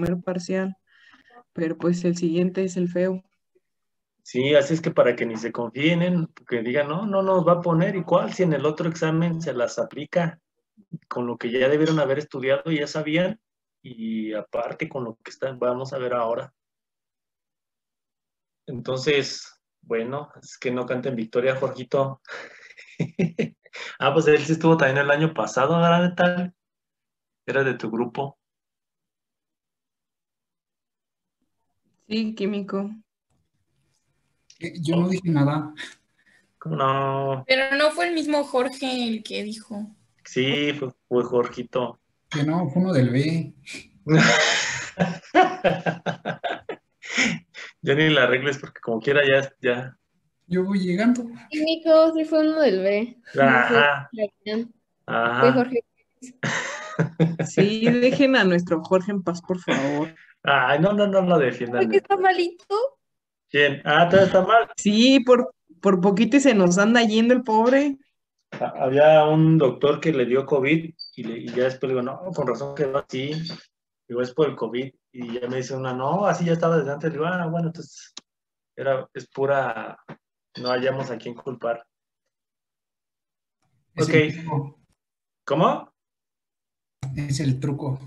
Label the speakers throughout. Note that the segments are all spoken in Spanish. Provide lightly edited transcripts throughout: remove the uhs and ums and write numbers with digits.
Speaker 1: primer parcial, pero pues el siguiente es el feo.
Speaker 2: Sí, así es que para que ni se confíen, que digan, no, no nos va a poner, ¿y cuál? Si en el otro examen se las aplica con lo que ya debieron haber estudiado, ya sabían, y aparte con lo que están, vamos a ver ahora. Entonces, bueno, es que no canten victoria, Jorgito. Ah, pues él sí estuvo también el año pasado, ¿verdad? ¿De tal? Era de tu grupo.
Speaker 1: Sí, químico.
Speaker 3: Yo no dije nada.
Speaker 2: ¿Cómo no?
Speaker 4: Pero no fue el mismo Jorge el que dijo.
Speaker 2: Sí, fue Jorgito.
Speaker 3: Que no, fue uno del B.
Speaker 2: Ya ni la arregles porque como quiera ya.
Speaker 3: Yo voy llegando.
Speaker 5: Químico, sí fue uno del B. No fue
Speaker 2: Ajá,
Speaker 5: Fabián, fue
Speaker 2: ajá.
Speaker 5: Jorge.
Speaker 1: Sí, dejen a nuestro Jorge en paz, por favor.
Speaker 2: Ay, no, no, no lo
Speaker 5: ¿Por
Speaker 2: defiendan.
Speaker 5: qué está malito?
Speaker 2: ¿Quién? Ah, todo está mal.
Speaker 1: Sí, por poquito y se nos anda yendo el pobre.
Speaker 2: Había un doctor que le dio COVID y ya después le digo, no, con razón quedó así. Digo, es por el COVID. Y ya me dice una, no, así ya estaba desde antes. Digo, ah, bueno, entonces es pura, no hallamos a quién culpar.
Speaker 3: Es
Speaker 2: Ok,
Speaker 3: el truco.
Speaker 2: ¿cómo?
Speaker 3: Es el truco.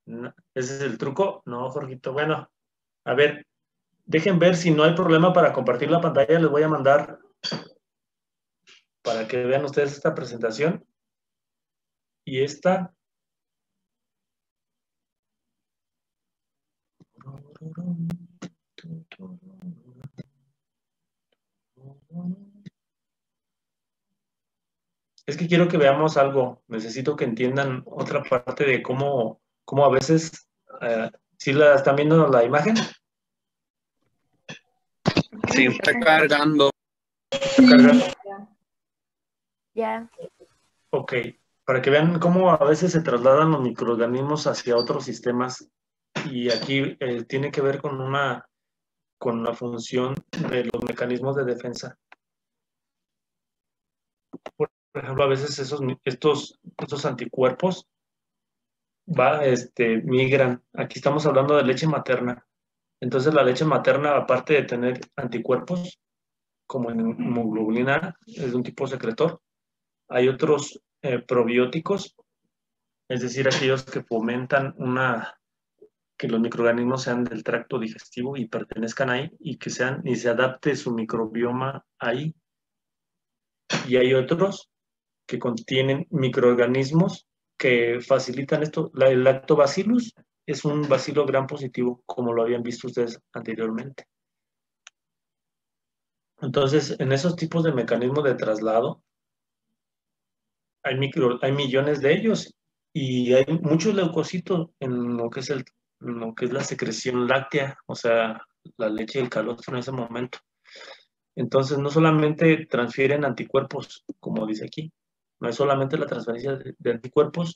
Speaker 2: No, ¿ese es el truco? No, Jorgito. Bueno, a ver, dejen ver si no hay problema para compartir la pantalla. Les voy a mandar para que vean ustedes esta presentación. Y esta. Es que quiero que veamos algo. Necesito que entiendan otra parte de cómo a veces, ¿sí la están viendo la imagen?
Speaker 6: Sí, está cargando.
Speaker 2: ¿Está cargando?
Speaker 5: Ya.
Speaker 2: Ok, para que vean cómo a veces se trasladan los microorganismos hacia otros sistemas y aquí tiene que ver con la función de los mecanismos de defensa. Por ejemplo, a veces estos anticuerpos migran. Aquí estamos hablando de leche materna. Entonces la leche materna, aparte de tener anticuerpos, como en hemoglobina A, es de un tipo secretor, hay otros probióticos, es decir, aquellos que fomentan que los microorganismos sean del tracto digestivo y pertenezcan ahí y se adapte su microbioma ahí. Y hay otros que contienen microorganismos que facilitan esto. El lactobacillus es un bacilo gram positivo, como lo habían visto ustedes anteriormente. Entonces, en esos tipos de mecanismos de traslado, hay millones de ellos y hay muchos leucocitos en lo que es la secreción láctea, o sea, la leche del calostro en ese momento. Entonces, no solamente transfieren anticuerpos, como dice aquí, no es solamente la transferencia de anticuerpos,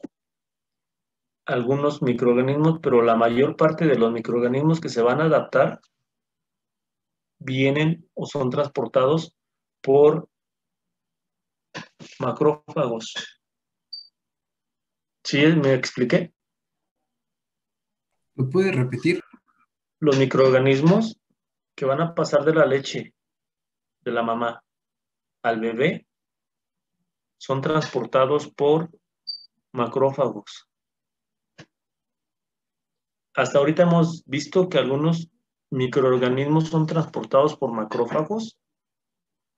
Speaker 2: algunos microorganismos, pero la mayor parte de los microorganismos que se van a adaptar vienen o son transportados por macrófagos. ¿Sí me expliqué?
Speaker 3: ¿Lo puedes repetir?
Speaker 2: Los microorganismos que van a pasar de la leche de la mamá al bebé son transportados por macrófagos. Hasta ahorita hemos visto que algunos microorganismos son transportados por macrófagos,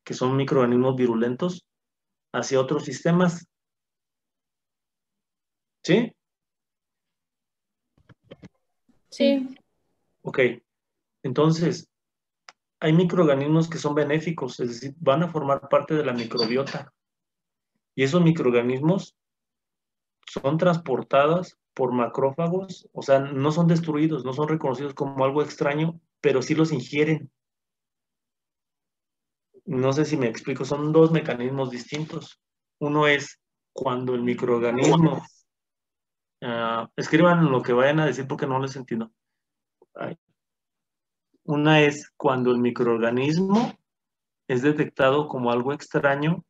Speaker 2: que son microorganismos virulentos, hacia otros sistemas. ¿Sí?
Speaker 5: Sí.
Speaker 2: Ok. Entonces, hay microorganismos que son benéficos, es decir, van a formar parte de la microbiota. Y esos microorganismos son transportados por macrófagos, o sea, no son destruidos, no son reconocidos como algo extraño, pero sí los ingieren. No sé si me explico, son dos mecanismos distintos. Uno es cuando el microorganismo, escriban lo que vayan a decir porque no les entiendo. Una es cuando el microorganismo es detectado como algo extraño,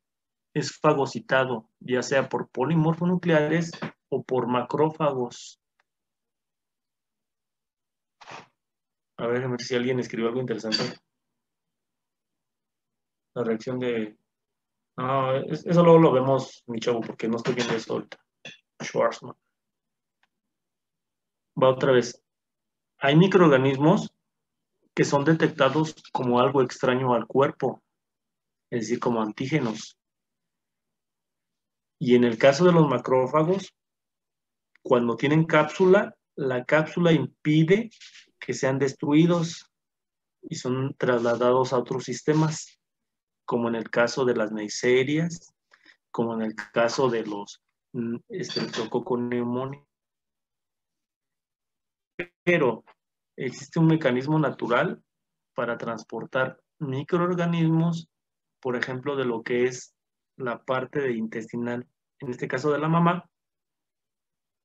Speaker 2: es fagocitado, ya sea por polimorfonucleares o por macrófagos. A ver si alguien escribió algo interesante. La reacción de... No, eso luego lo vemos, mi chavo, porque no estoy viendo eso ahorita. Schwarzman. Va otra vez. Hay microorganismos que son detectados como algo extraño al cuerpo, es decir, como antígenos. Y en el caso de los macrófagos, cuando tienen cápsula, la cápsula impide que sean destruidos y son trasladados a otros sistemas, como en el caso de las neiserias, como en el caso de los Streptococcus pneumoniae. Pero existe un mecanismo natural para transportar microorganismos, por ejemplo, de lo que es la parte de intestinal, en este caso de la mamá,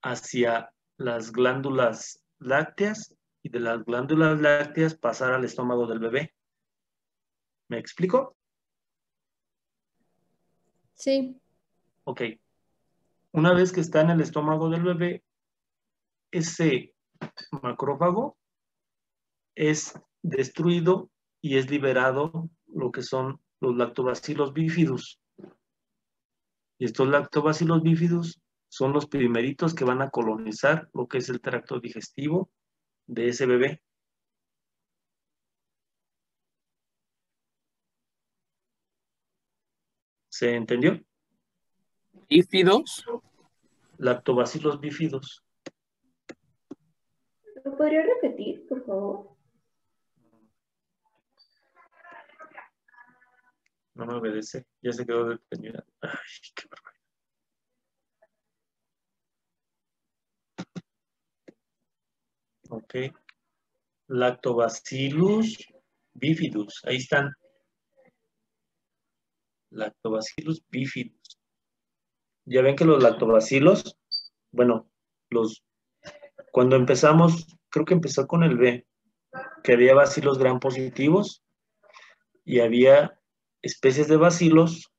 Speaker 2: hacia las glándulas lácteas y de las glándulas lácteas pasar al estómago del bebé. ¿Me explico?
Speaker 5: Sí.
Speaker 2: Ok. Una vez que está en el estómago del bebé, ese macrófago es destruido y es liberado lo que son los lactobacillus bifidus. Y estos lactobacillus bifidus son los primeritos que van a colonizar lo que es el tracto digestivo de ese bebé. ¿Se entendió?
Speaker 6: Bífidos.
Speaker 2: Lactobacillus bifidus.
Speaker 5: ¿Lo podría repetir, por favor?
Speaker 2: No me obedece. Ya se quedó detenida. Ay, qué barbaridad. Ok. Lactobacillus bifidus. Ahí están. Lactobacillus bifidus. Ya ven que los lactobacilos, bueno, cuando empezamos, creo que empezó con el B, que había bacilos gram positivos y había especies de bacillus,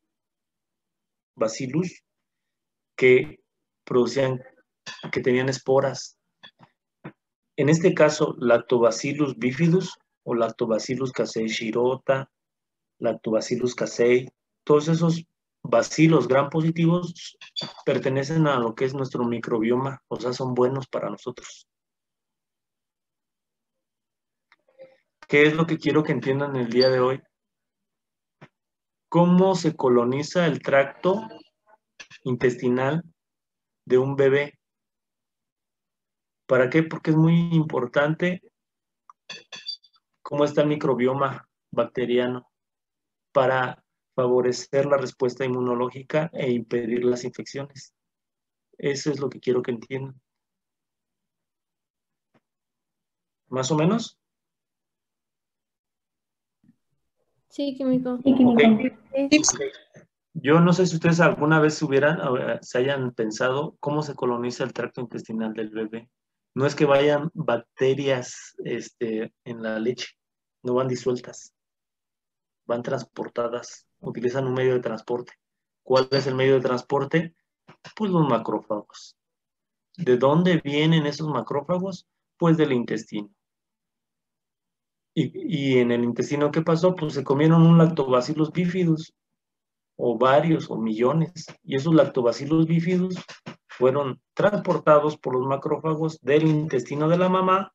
Speaker 2: que producían, que tenían esporas. En este caso, Lactobacillus bifidus o Lactobacillus casei shirota, Lactobacillus casei, todos esos bacilos gram positivos pertenecen a lo que es nuestro microbioma, o sea, son buenos para nosotros. ¿Qué es lo que quiero que entiendan el día de hoy? ¿Cómo se coloniza el tracto intestinal de un bebé? ¿Para qué? Porque es muy importante cómo está el microbioma bacteriano para favorecer la respuesta inmunológica e impedir las infecciones. Eso es lo que quiero que entiendan. ¿Más o menos?
Speaker 5: Sí, químico.
Speaker 2: Okay. Yo no sé si ustedes alguna vez se hayan pensado cómo se coloniza el tracto intestinal del bebé. No es que vayan bacterias en la leche, no van disueltas, van transportadas, utilizan un medio de transporte. ¿Cuál es el medio de transporte? Pues los macrófagos. ¿De dónde vienen esos macrófagos? Pues del intestino. Y en el intestino, ¿qué pasó? Pues se comieron un lactobacillus bifidus, o varios, o millones. Y esos lactobacillus bifidus fueron transportados por los macrófagos del intestino de la mamá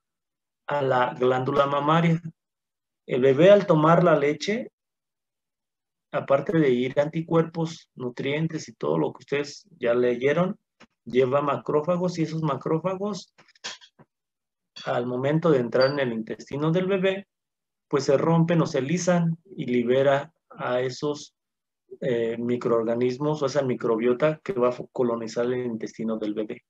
Speaker 2: a la glándula mamaria. El bebé, al tomar la leche, aparte de ir anticuerpos, nutrientes y todo lo que ustedes ya leyeron, lleva macrófagos, y esos macrófagos, al momento de entrar en el intestino del bebé, pues se rompen o se lisan y libera a esos microorganismos o esa microbiota que va a colonizar el intestino del bebé.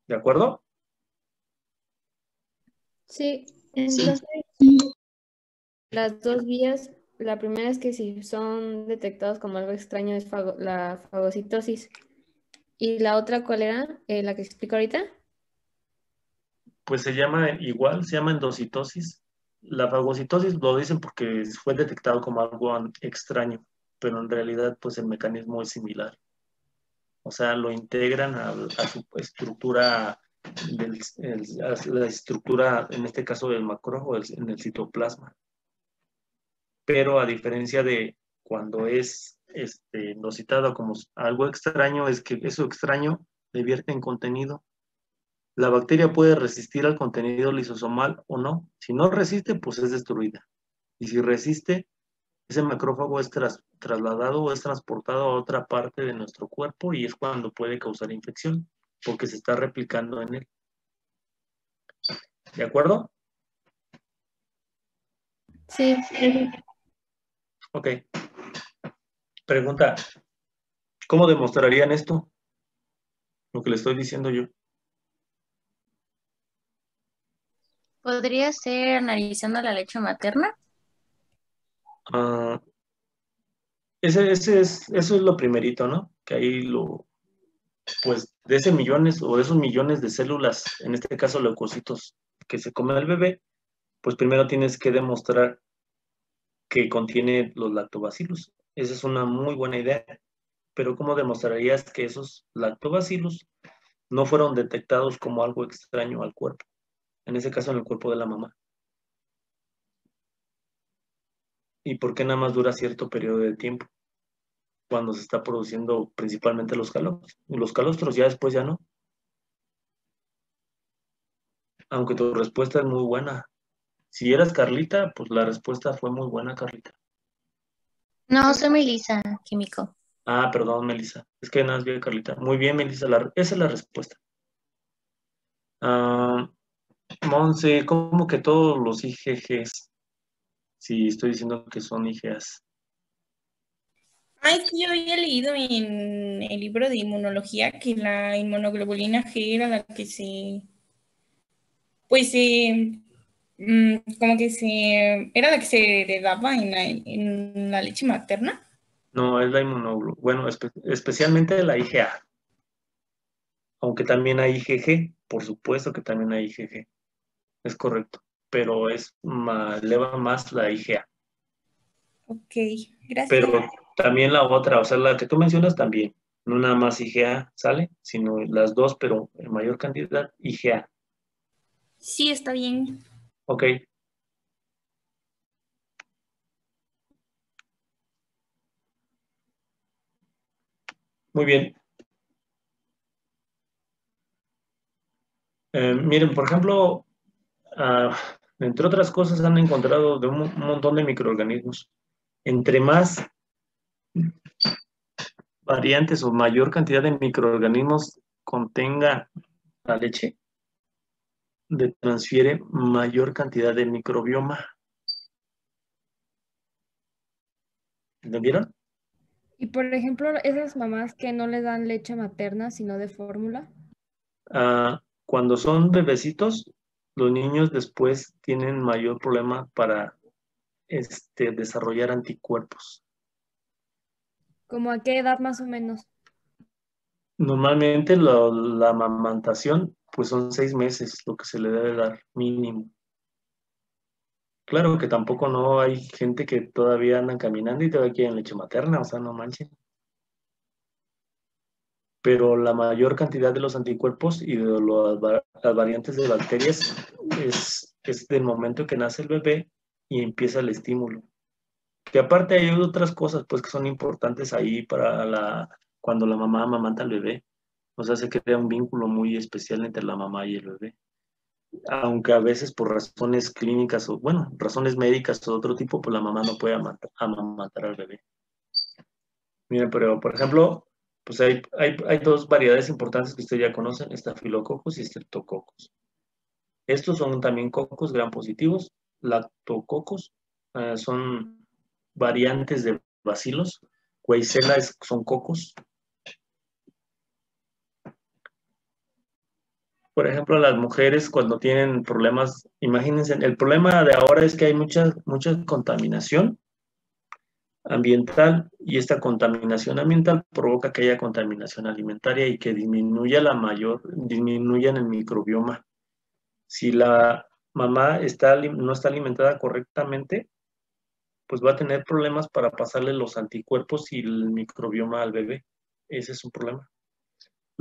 Speaker 2: ¿De acuerdo?
Speaker 5: Sí, entonces las dos vías, la primera es que si son detectados como algo extraño es la fagocitosis. ¿Y la otra cuál era? ¿La que explico ahorita?
Speaker 2: Pues se llama igual, se llama endocitosis. La fagocitosis lo dicen porque fue detectado como algo extraño, pero en realidad pues el mecanismo es similar. o sea, lo integran a su estructura, a la estructura, en este caso del macrófago, en el citoplasma. Pero a diferencia de cuando es no citado como algo extraño, es que eso extraño le vierte en contenido. La bacteria puede resistir al contenido lisosomal o no. Si no resiste, pues es destruida. Y si resiste, ese macrófago es trasladado o es transportado a otra parte de nuestro cuerpo y es cuando puede causar infección, porque se está replicando en él. ¿De acuerdo?
Speaker 5: Sí.
Speaker 2: Ok. Pregunta, ¿cómo demostrarían esto? Lo que le estoy diciendo yo.
Speaker 7: ¿Podría ser analizando la leche materna?
Speaker 2: Eso es lo primerito, ¿no? Que ahí pues de ese millones o de esos millones de células, en este caso leucocitos, que se come el bebé, pues primero tienes que demostrar que contiene los lactobacilos. Esa es una muy buena idea. Pero ¿cómo demostrarías que esos lactobacilos no fueron detectados como algo extraño al cuerpo? En ese caso, en el cuerpo de la mamá. ¿Y por qué nada más dura cierto periodo de tiempo? Cuando se está produciendo principalmente los calostros. Los calostros ya después ya no. Aunque tu respuesta es muy buena. Si eras Carlita, pues la respuesta fue muy buena, Carlita.
Speaker 7: No, soy Melissa, químico.
Speaker 2: Ah, perdón, Melissa. Es que nada más vi a Carlita. Muy bien, Melissa. Esa es la respuesta. Monse, ¿cómo que todos los IgGs? Si estoy diciendo que son IgAs.
Speaker 4: Ay, es que yo había leído en el libro de inmunología que la inmunoglobulina G era la que pues como que era la que se heredaba en la leche materna.
Speaker 2: No, es la inmunoglobulina. Bueno, especialmente la IgA. Aunque también hay IgG. Por supuesto que también hay IgG. Es correcto. Pero eleva más la IgA.
Speaker 4: Ok, gracias.
Speaker 2: Pero también la otra, o sea, la que tú mencionas también. No nada más IgA sale, sino las dos, pero en mayor cantidad IgA.
Speaker 4: Sí, está bien.
Speaker 2: Ok. Muy bien. Miren, por ejemplo, entre otras cosas han encontrado de un montón de microorganismos. Entre más variantes o mayor cantidad de microorganismos contenga la leche, transfiere mayor cantidad de microbioma. ¿Entendieron?
Speaker 5: Y por ejemplo, esas mamás que no le dan leche materna, sino de fórmula.
Speaker 2: Cuando son bebecitos, los niños después tienen mayor problema para desarrollar anticuerpos.
Speaker 5: ¿Cómo a qué edad más o menos?
Speaker 2: Normalmente la amamantación, pues son 6 meses lo que se le debe dar mínimo. Claro que tampoco no hay gente que todavía andan caminando y todavía quieren leche materna, o sea, no manchen. Pero la mayor cantidad de los anticuerpos y de las variantes de bacterias es del momento que nace el bebé y empieza el estímulo. Que aparte hay otras cosas pues que son importantes ahí para cuando la mamá amamanta al bebé. O sea, se crea un vínculo muy especial entre la mamá y el bebé. Aunque a veces por razones clínicas o, bueno, razones médicas o de otro tipo, pues la mamá no puede amamantar al bebé. Miren, pero por ejemplo, pues hay dos variedades importantes que ustedes ya conocen, Staphylococcus y Streptococcus. Estos son también cocos gram positivos. Lactococcus son variantes de bacilos. Weissella son cocos. Por ejemplo, las mujeres cuando tienen problemas, imagínense, el problema de ahora es que hay mucha contaminación ambiental y esta contaminación ambiental provoca que haya contaminación alimentaria y que disminuya en el microbioma. Si la mamá no está alimentada correctamente, pues va a tener problemas para pasarle los anticuerpos y el microbioma al bebé. Ese es un problema.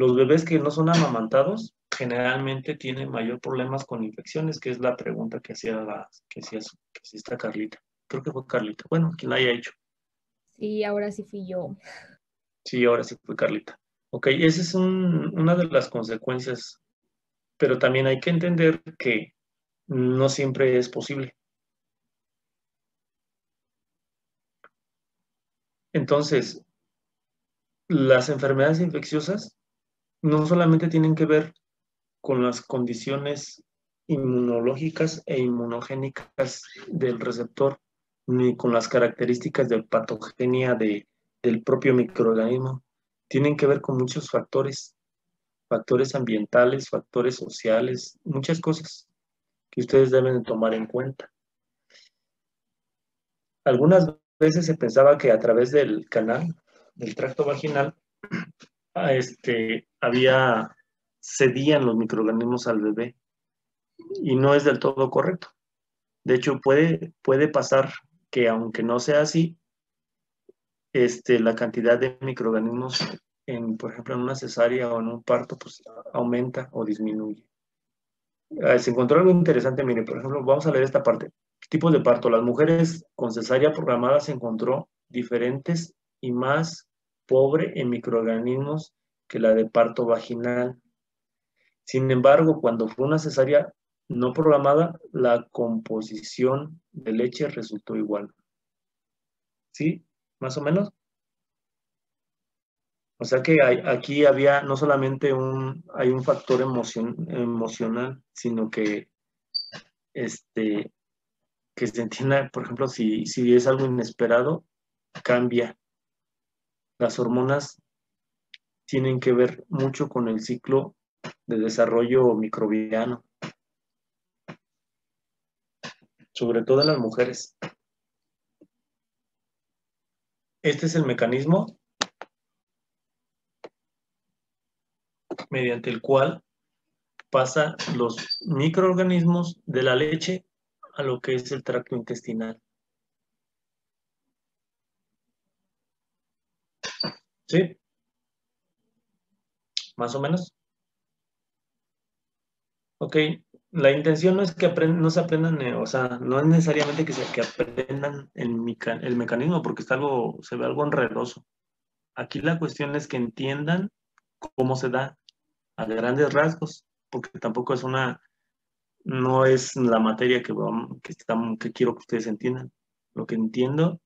Speaker 2: Los bebés que no son amamantados generalmente tienen mayor problemas con infecciones, que es la pregunta que hacía esta Carlita. Creo que fue Carlita. Bueno, quien la haya hecho.
Speaker 8: Sí, ahora sí fui yo.
Speaker 2: Sí, ahora sí fue Carlita. Ok, esa es una de las consecuencias, pero también hay que entender que no siempre es posible. Entonces, las enfermedades infecciosas no solamente tienen que ver con las condiciones inmunológicas e inmunogénicas del receptor, ni con las características de patogenia del propio microorganismo. Tienen que ver con muchos factores ambientales, factores sociales, muchas cosas que ustedes deben de tomar en cuenta. Algunas veces se pensaba que a través del canal, del tracto vaginal, cedían los microorganismos al bebé, y no es del todo correcto. De hecho, puede pasar que aunque no sea así, la cantidad de microorganismos, por ejemplo, en una cesárea o en un parto, pues aumenta o disminuye. Se encontró algo interesante, mire, por ejemplo, vamos a leer esta parte. Tipos de parto. Las mujeres con cesárea programada se encontró diferentes y más pobre en microorganismos que la de parto vaginal. Sin embargo, cuando fue una cesárea no programada, la composición de leche resultó igual. ¿Sí? ¿Más o menos? O sea que aquí había no solamente hay un factor emocional, sino que se entienda, por ejemplo, si es algo inesperado, cambia. Las hormonas tienen que ver mucho con el ciclo de desarrollo microbiano, sobre todo en las mujeres. Este es el mecanismo mediante el cual pasan los microorganismos de la leche a lo que es el tracto intestinal. ¿Sí? ¿Más o menos? Ok. La intención no es que no se aprendan, o sea, no es necesariamente que aprendan el mecanismo, porque se ve algo enredoso. Aquí la cuestión es que entiendan cómo se da a grandes rasgos, porque tampoco no es la materia que quiero que ustedes entiendan. Lo que entiendo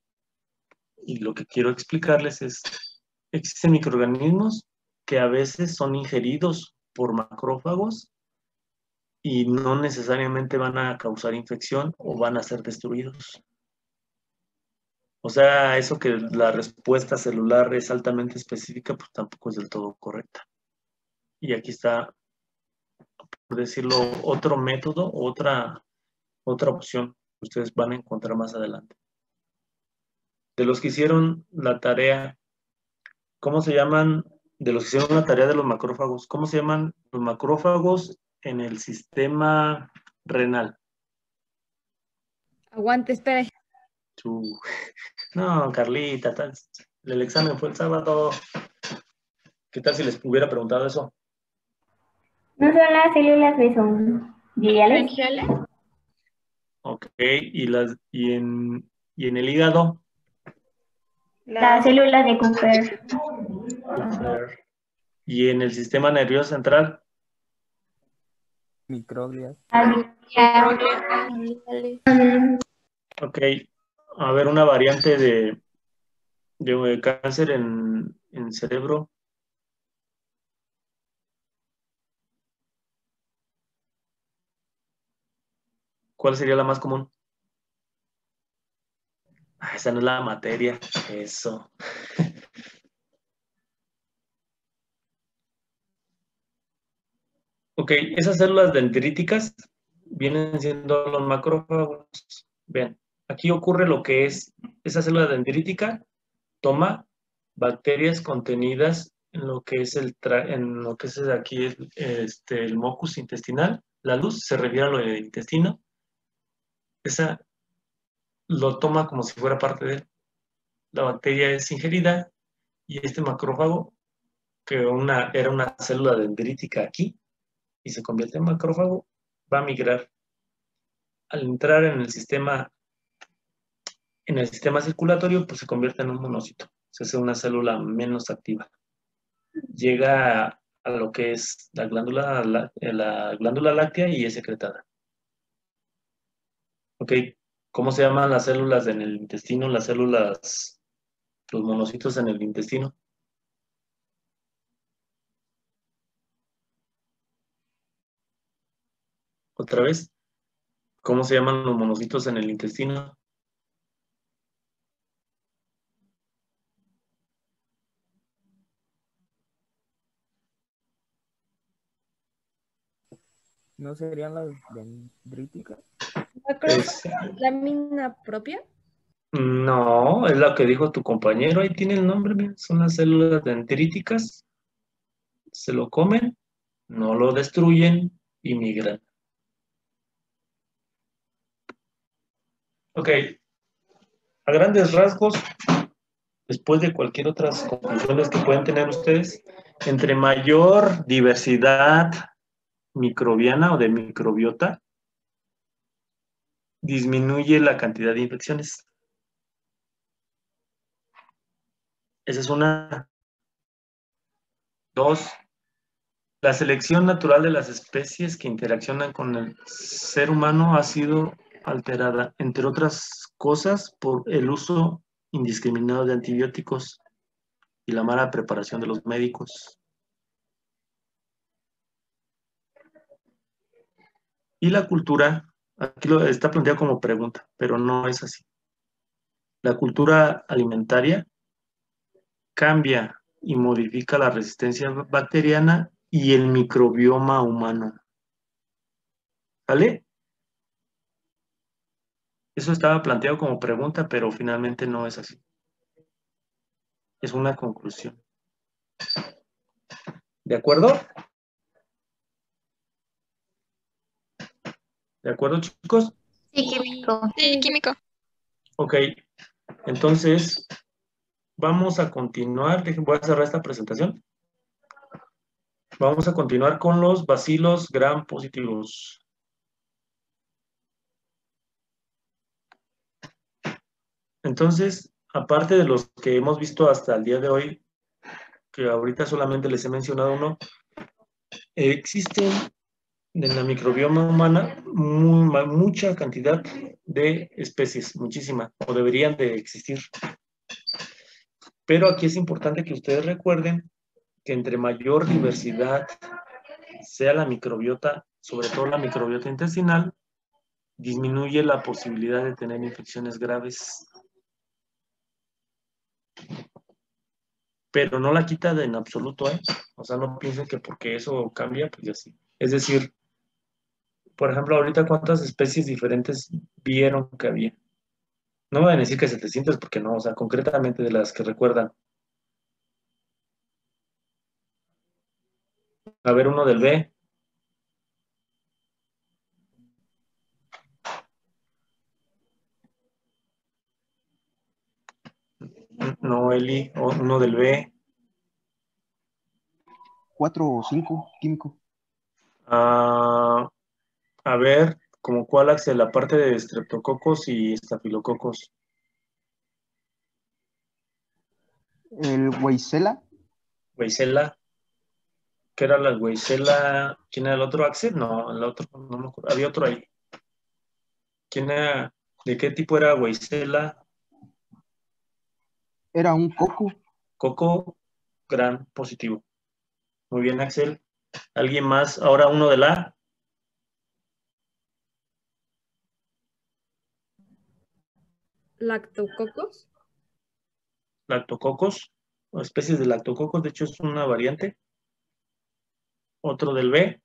Speaker 2: y lo que quiero explicarles es, existen microorganismos que a veces son ingeridos por macrófagos y no necesariamente van a causar infección o van a ser destruidos. O sea, eso que la respuesta celular es altamente específica, pues tampoco es del todo correcta. Y aquí está, por decirlo, otro método, otra opción que ustedes van a encontrar más adelante. De los que hicieron la tarea, ¿cómo se llaman? De los que hicieron la tarea de los macrófagos, ¿cómo se llaman los macrófagos en el sistema renal?
Speaker 8: Aguante, espere.
Speaker 2: No, Carlita, el examen fue el sábado. ¿Qué tal si les hubiera preguntado eso?
Speaker 9: No son las células mesodiales.
Speaker 2: Ok, y en el hígado.
Speaker 9: Las células de Cooper.
Speaker 2: Y en el sistema nervioso central.
Speaker 6: Microglias.
Speaker 2: Ok, a ver, una variante de cáncer en cerebro. ¿Cuál sería la más común? Esa no es la materia. Eso. Ok, esas células dendríticas vienen siendo los macrófagos. Vean, aquí ocurre lo que es, esa célula dendrítica toma bacterias contenidas en lo que es aquí el mucus intestinal. La luz se refiere a lo del intestino. Esa lo toma como si fuera parte de él. La bacteria es ingerida y este macrófago que era una célula dendrítica aquí y se convierte en macrófago, va a migrar. Al entrar en el sistema circulatorio, pues se convierte en un monocito. Se hace una célula menos activa. Llega a lo que es la glándula láctea y es secretada. Ok, ¿cómo se llaman las células en el intestino? Los monocitos en el intestino. Otra vez, ¿cómo se llaman los monocitos en el intestino?
Speaker 8: ¿No serían las dendríticas?
Speaker 5: ¿Lámina propia?
Speaker 2: No, es lo que dijo tu compañero. Ahí tiene el nombre, mira, son las células dendríticas. Se lo comen, no lo destruyen y migran. Ok, a grandes rasgos, después de cualquier otras conclusiones que pueden tener ustedes, entre mayor diversidad microbiana o de microbiota, disminuye la cantidad de infecciones. Esa es una. Dos, la selección natural de las especies que interaccionan con el ser humano ha sido alterada, entre otras cosas, por el uso indiscriminado de antibióticos y la mala preparación de los médicos. Y la cultura, aquí está planteado como pregunta, pero no es así. La cultura alimentaria cambia y modifica la resistencia bacteriana y el microbioma humano. ¿Vale? Eso estaba planteado como pregunta, pero finalmente no es así. Es una conclusión. ¿De acuerdo? ¿De acuerdo, chicos?
Speaker 7: Sí, químico.
Speaker 10: Sí, químico.
Speaker 2: Ok. Entonces, vamos a continuar. Voy a cerrar esta presentación. Vamos a continuar con los bacilos gram positivos. Entonces, aparte de los que hemos visto hasta el día de hoy, que ahorita solamente les he mencionado uno, existen en la microbioma humana mucha cantidad de especies, muchísima, o deberían de existir. Pero aquí es importante que ustedes recuerden que entre mayor diversidad sea la microbiota, sobre todo la microbiota intestinal, disminuye la posibilidad de tener infecciones graves. Pero no la quita en absoluto, ¿eh? O sea, no piensen que porque eso cambia, pues ya sí. Es decir, por ejemplo, ahorita ¿cuántas especies diferentes vieron que había? No me van a decir que 700 porque no, o sea, concretamente de las que recuerdan. A ver, uno del B. No, Eli, uno del B.
Speaker 11: 4 o 5, químico.
Speaker 2: A ver, ¿como cuál, Axel? La parte de estreptococos y estafilococos.
Speaker 11: El Weissela.
Speaker 2: Weissela. ¿Qué era la Weissela? ¿Quién era el otro, Axel? No, el otro, no me acuerdo. Había otro ahí. ¿Quién era? ¿De qué tipo era Weissela?
Speaker 11: Era un coco.
Speaker 2: Coco, gran positivo. Muy bien, Axel. ¿Alguien más? Ahora uno de la
Speaker 5: ¿Lactococos?
Speaker 2: lactococos, o especies de lactococos, de hecho es una variante. Otro del B.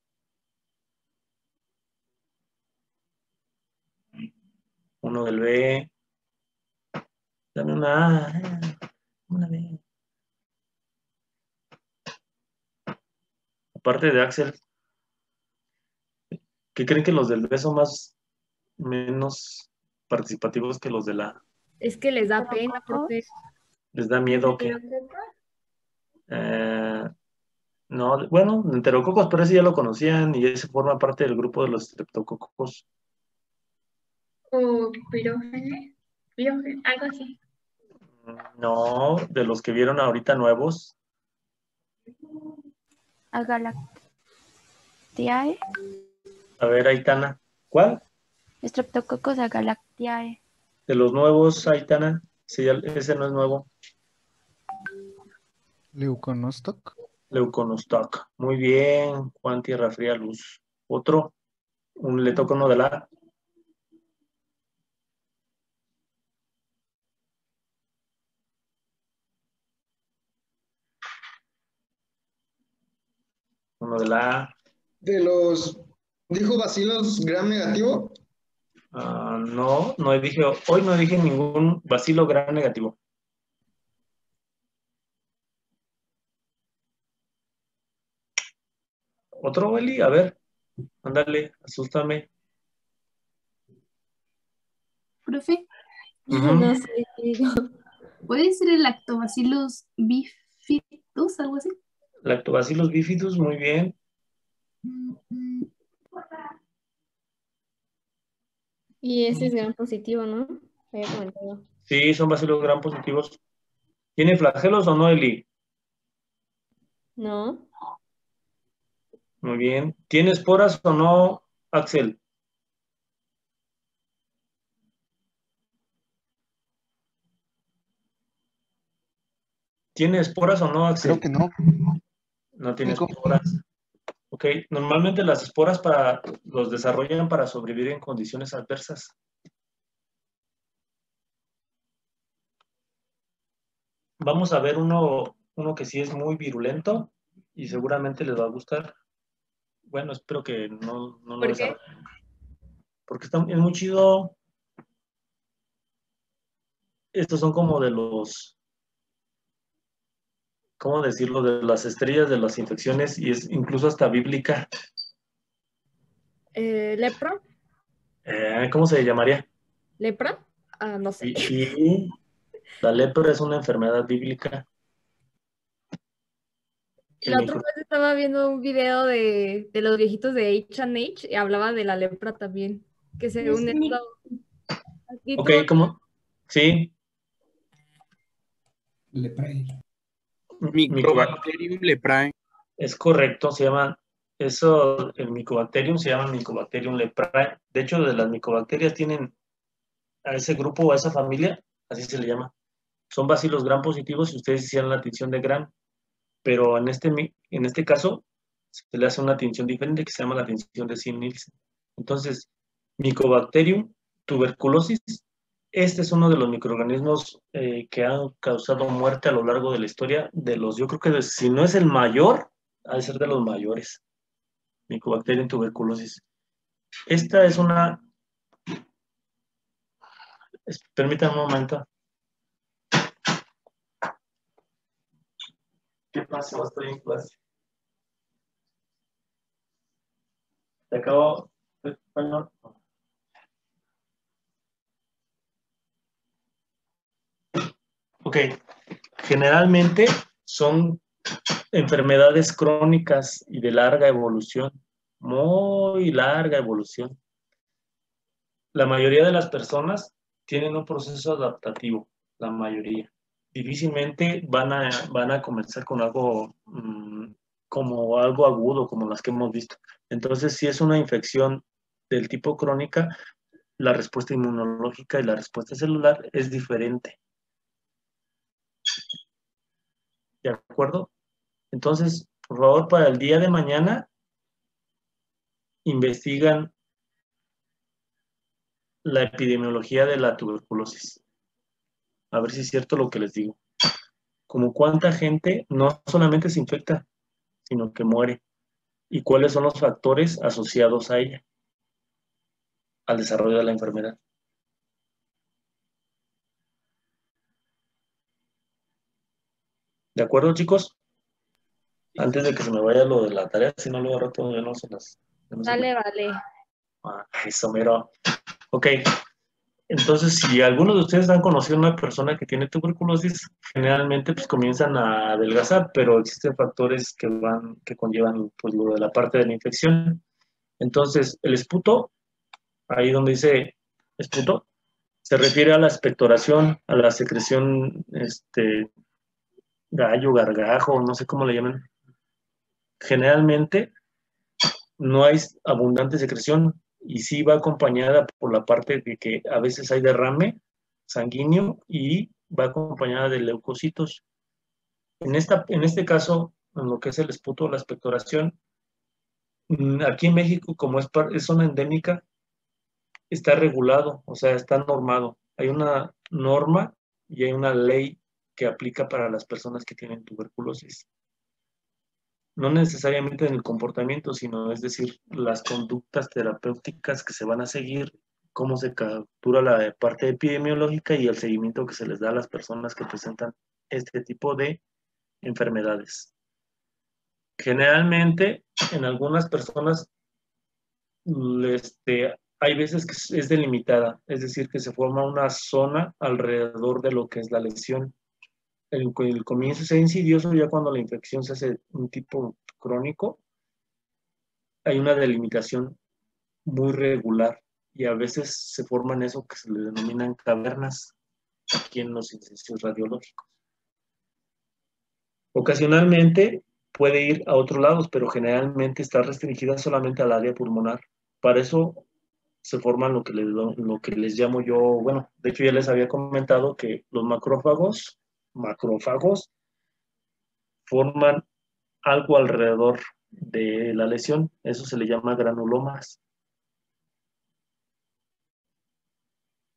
Speaker 2: Uno del B. Dame una A. Una B. Aparte de Axel, ¿qué creen que los del B son menos participativos que los de la A?
Speaker 5: Es que les da pena, profe.
Speaker 2: ¿Les da miedo o qué? No, bueno, enterococos, pero ese ya lo conocían y ese forma parte del grupo de los streptococos.
Speaker 4: O pirógenes, algo así.
Speaker 2: No, de los que vieron ahorita nuevos.
Speaker 10: Agalactiae.
Speaker 2: A ver, Aitana, ¿cuál?
Speaker 10: Streptococcus agalactiae.
Speaker 2: De los nuevos, Aitana, sí, ese no es nuevo.
Speaker 12: Leuconostoc.
Speaker 2: Leuconostoc. Muy bien, Juan Tierra Fría Luz. Otro, le toca uno de la. Uno de la.
Speaker 13: De los, ¿dijo bacilos gram negativo?
Speaker 2: No, hoy no dije ningún bacilo gram negativo. ¿Otro, Eli? A ver, ándale, asústame.
Speaker 14: Profe,
Speaker 5: No sé qué digo.
Speaker 14: ¿puede ser el Lactobacillus bifidus, algo así?
Speaker 2: Lactobacillus bifidus, muy bien.
Speaker 5: Y ese es gran positivo, ¿no? Había comentado.
Speaker 2: Sí, son bacilos gram positivos. ¿Tiene flagelos o no, Eli?
Speaker 5: No.
Speaker 2: Muy bien. ¿Tiene esporas o no, Axel? ¿Tiene esporas o no, Axel?
Speaker 11: Creo que no.
Speaker 2: No tiene esporas. Ok, normalmente las esporas los desarrollan para sobrevivir en condiciones adversas. Vamos a ver uno que sí es muy virulento y seguramente les va a gustar. Bueno, espero que no lo
Speaker 5: ¿Por qué?
Speaker 2: desarrollen. Porque es muy chido. Estos son como de los, ¿cómo decirlo? De las estrellas de las infecciones y es incluso hasta bíblica.
Speaker 5: ¿Lepra?
Speaker 2: ¿Cómo se llamaría?
Speaker 5: ¿Lepra? No sé.
Speaker 2: Y la lepra es una enfermedad bíblica.
Speaker 5: La otra vez estaba viendo un video de los viejitos de H&H y hablaba de la lepra también, que según esto...
Speaker 2: Ok, ¿cómo? Sí.
Speaker 3: Leprae.
Speaker 6: Mycobacterium leprae.
Speaker 2: Es correcto, el Mycobacterium se llama Mycobacterium leprae. De hecho, de las micobacterias tienen a ese grupo o a esa familia, así se le llama. Son bacilos gram positivos si ustedes hicieran la tinción de gram, pero en este caso se le hace una tinción diferente que se llama la tinción de Sim-Nielsen. Entonces, Mycobacterium tuberculosis, este es uno de los microorganismos que han causado muerte a lo largo de la historia yo creo que si no es el mayor, ha de ser de los mayores. Mycobacterium tuberculosis. Esta es una... Permítanme un momento. ¿Qué pasó? Estoy en clase. Te acabo... Bueno. Ok. Generalmente son enfermedades crónicas y de larga evolución. Muy larga evolución. La mayoría de las personas tienen un proceso adaptativo, la mayoría. Difícilmente van a comenzar con algo como algo agudo, como las que hemos visto. Entonces, si es una infección del tipo crónica, la respuesta inmunológica y la respuesta celular es diferente. ¿De acuerdo? Entonces, por favor, para el día de mañana, investigan la epidemiología de la tuberculosis. A ver si es cierto lo que les digo. Como cuánta gente no solamente se infecta, sino que muere. ¿Y cuáles son los factores asociados a ella, al desarrollo de la enfermedad? ¿De acuerdo, chicos? Antes de que se me vaya lo de la tarea, si no lo rato ya no se las...
Speaker 5: Dale, vale.
Speaker 2: Eso mero. Ok. Entonces, si algunos de ustedes han conocido a una persona que tiene tuberculosis, generalmente pues comienzan a adelgazar, pero existen factores que conllevan pues lo de la parte de la infección. Entonces, el esputo, ahí donde dice esputo, se refiere a la expectoración, a la secreción, gallo, gargajo, no sé cómo le llaman. Generalmente no hay abundante secreción y sí va acompañada por la parte de que a veces hay derrame sanguíneo y va acompañada de leucocitos. En este caso, en lo que es el esputo, la expectoración, aquí en México, como es zona endémica, está regulado, o sea, está normado. Hay una norma y hay una ley que aplica para las personas que tienen tuberculosis. No necesariamente en el comportamiento, sino es decir, las conductas terapéuticas que se van a seguir, cómo se captura la parte epidemiológica y el seguimiento que se les da a las personas que presentan este tipo de enfermedades. Generalmente, en algunas personas, hay veces que es delimitada, es decir, que se forma una zona alrededor de lo que es la lesión. El comienzo es insidioso ya cuando la infección se hace un tipo crónico, hay una delimitación muy regular y a veces se forman eso que se le denominan cavernas aquí en los incensios radiológicos. Ocasionalmente puede ir a otros lados, pero generalmente está restringida solamente al área pulmonar. Para eso se forman lo que les llamo yo, bueno, de hecho ya les había comentado que los macrófagos forman algo alrededor de la lesión, eso se le llama granulomas.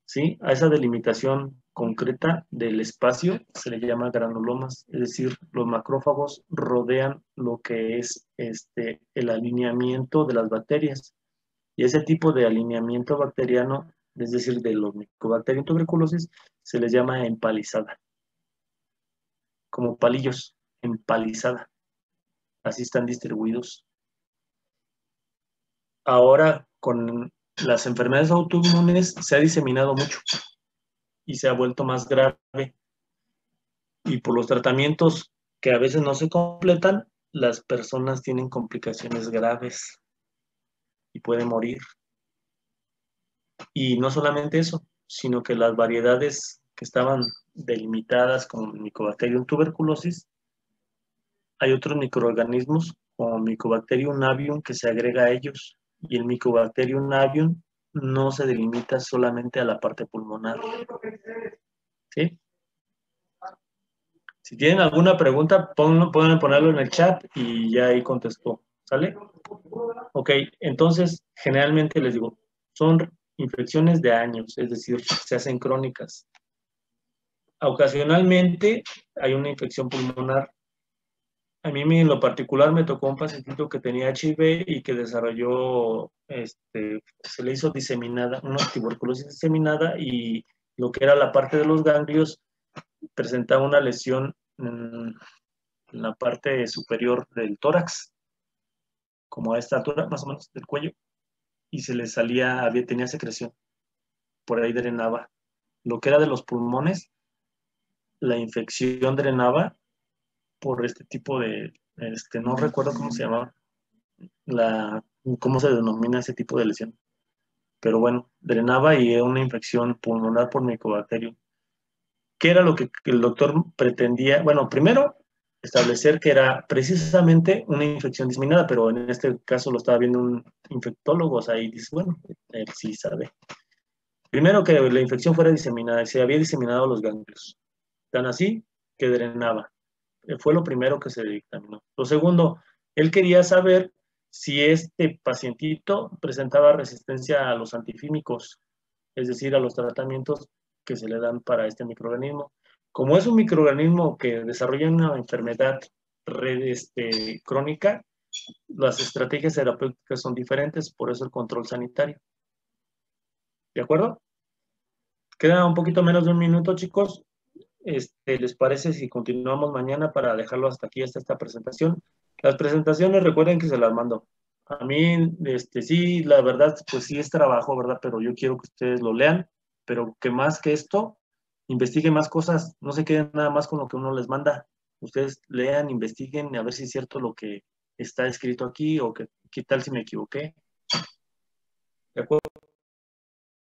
Speaker 2: ¿Sí? A esa delimitación concreta del espacio se le llama granulomas, es decir, los macrófagos rodean lo que es el alineamiento de las bacterias. Y ese tipo de alineamiento bacteriano, es decir, de los Mycobacterium tuberculosis, se les llama empalizada. Como palillos, empalizada. Así están distribuidos. Ahora, con las enfermedades autoinmunes se ha diseminado mucho y se ha vuelto más grave. Y por los tratamientos que a veces no se completan, las personas tienen complicaciones graves y pueden morir. Y no solamente eso, sino que las variedades que estaban delimitadas como Mycobacterium tuberculosis, hay otros microorganismos como Mycobacterium avium que se agrega a ellos, y el Mycobacterium avium no se delimita solamente a la parte pulmonar. ¿Sí? Si tienen alguna pregunta, pueden ponerlo en el chat y ya ahí contestó. ¿Sale? Ok, entonces generalmente les digo, son infecciones de años, es decir, se hacen crónicas. Ocasionalmente hay una infección pulmonar. A mí en lo particular me tocó un pacientito que tenía HIV y que desarrolló, se le hizo diseminada, una tuberculosis diseminada, y lo que era la parte de los ganglios presentaba una lesión en la parte superior del tórax, como a esta altura más o menos del cuello, y se le salía, tenía secreción, por ahí drenaba. Lo que era de los pulmones, la infección drenaba por este tipo de, no recuerdo cómo se llamaba, cómo se denomina ese tipo de lesión. Pero bueno, drenaba y era una infección pulmonar por Mycobacterium. ¿Qué era lo que el doctor pretendía? Bueno, primero, establecer que era precisamente una infección diseminada, pero en este caso lo estaba viendo un infectólogo, o sea, y dice, bueno, él sí sabe. Primero, que la infección fuera diseminada, se había diseminado los ganglios. Tan así que drenaba. Fue lo primero que se dictaminó. Lo segundo, él quería saber si este pacientito presentaba resistencia a los antifímicos, es decir, a los tratamientos que se le dan para este microorganismo. Como es un microorganismo que desarrolla una enfermedad crónica, las estrategias terapéuticas son diferentes, por eso el control sanitario. ¿De acuerdo? Queda un poquito menos de un minuto, chicos. ¿Les parece si continuamos mañana para dejarlo hasta aquí, hasta esta presentación? Las presentaciones, recuerden que se las mando. A mí, sí, la verdad, pues sí es trabajo, ¿verdad? Pero yo quiero que ustedes lo lean pero que más que esto, investiguen más cosas, no se queden nada más con lo que uno les manda. Ustedes lean, investiguen, a ver si es cierto lo que está escrito aquí o qué tal si me equivoqué. ¿De acuerdo?